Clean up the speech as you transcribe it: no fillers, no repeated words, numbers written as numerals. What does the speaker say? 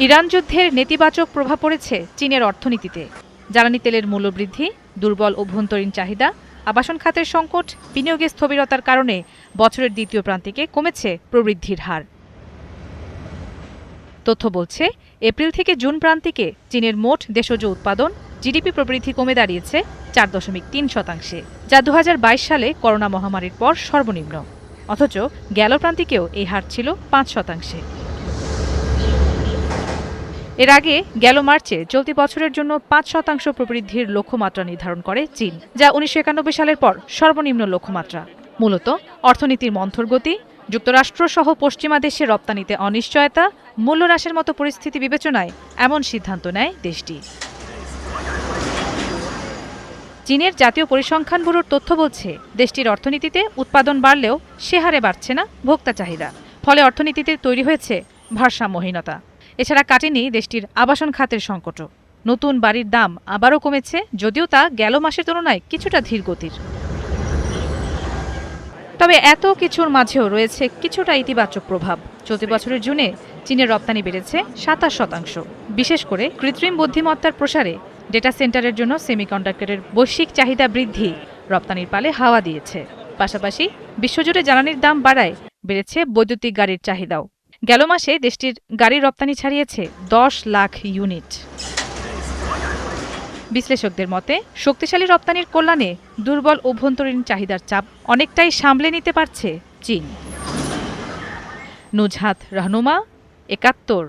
Iran যুদ্ধের নেতিবাচক প্রভাব পড়েছে চীনের অর্থনীতিতে। জ্বালানি তেলের মূল্যবৃদ্ধি, দুর্বল অভ্যন্তরীণ চাহিদা, আবাসন খাতের সংকট, বিনিয়োগের স্থবিরতার কারণে বছরের দ্বিতীয় প্রান্তিকে কমেছে প্রবৃদ্ধির হার। তথ্য বলছে, এপ্রিল থেকে জুন প্রান্তিকে চীনের মোট দেশজ উৎপাদন জিডিপি প্রবৃদ্ধি কমে দাঁড়িয়েছে 4.3%, যা 2022 সালে করোনা মহামারীর পর সর্বনিম্ন। অথচ গেল প্রান্তিকেও এই হার ছিল 5%। এর আগে গেল মার্চে চলতি বছরের জন্য 5% প্রবৃদ্ধির লক্ষ্যমাত্রা নির্ধারণ করে চীন, যা 1991 সালের পর সর্বনিম্ন লক্ষ্যমাত্রা। মূলত অর্থনীতির মন্থর গতি, যুক্তরাষ্ট্রসহ পশ্চিমা দেশে রপ্তানিতে অনিশ্চয়তা, মূল্য হ্রাসের মতো পরিস্থিতি বিবেচনায় এমন সিদ্ধান্ত নেয় দেশটি। চীনের জাতীয় পরিসংখ্যান ব্যুরোর তথ্য বলছে, দেশটির অর্থনীতিতে উৎপাদন বাড়লেও সে হারে বাড়ছে না ভোক্তা চাহিদা। ফলে অর্থনীতিতে তৈরি হয়েছে ভারসাম্যহীনতা। এছাড়া কাটেনি দেশটির আবাসন খাতের সংকটও। নতুন বাড়ির দাম আবারও কমেছে, যদিও তা গেল মাসের তুলনায় কিছুটা ধীর গতির। তবে এত কিছুর মাঝেও রয়েছে কিছুটা ইতিবাচক প্রভাব। চলতি বছরের জুনে চীনের রপ্তানি বেড়েছে 27%। বিশেষ করে কৃত্রিম বুদ্ধিমত্তার প্রসারে ডেটা সেন্টারের জন্য সেমিকন্ডাক্টরের বৈশ্বিক চাহিদা বৃদ্ধি রপ্তানির পালে হাওয়া দিয়েছে। পাশাপাশি বিশ্বজুড়ে জ্বালানির দাম বাড়ায় বেড়েছে বৈদ্যুতিক গাড়ির চাহিদাও। গেল মাসে দেশটির গাড়ির রপ্তানি ছাড়িয়েছে 10 লাখ ইউনিট। বিশ্লেষকদের মতে, শক্তিশালী রপ্তানির কল্যাণে দুর্বল অভ্যন্তরীণ চাহিদার চাপ অনেকটাই সামলে নিতে পারছে চীন। নুজহাত রাহনুমা, ৭১।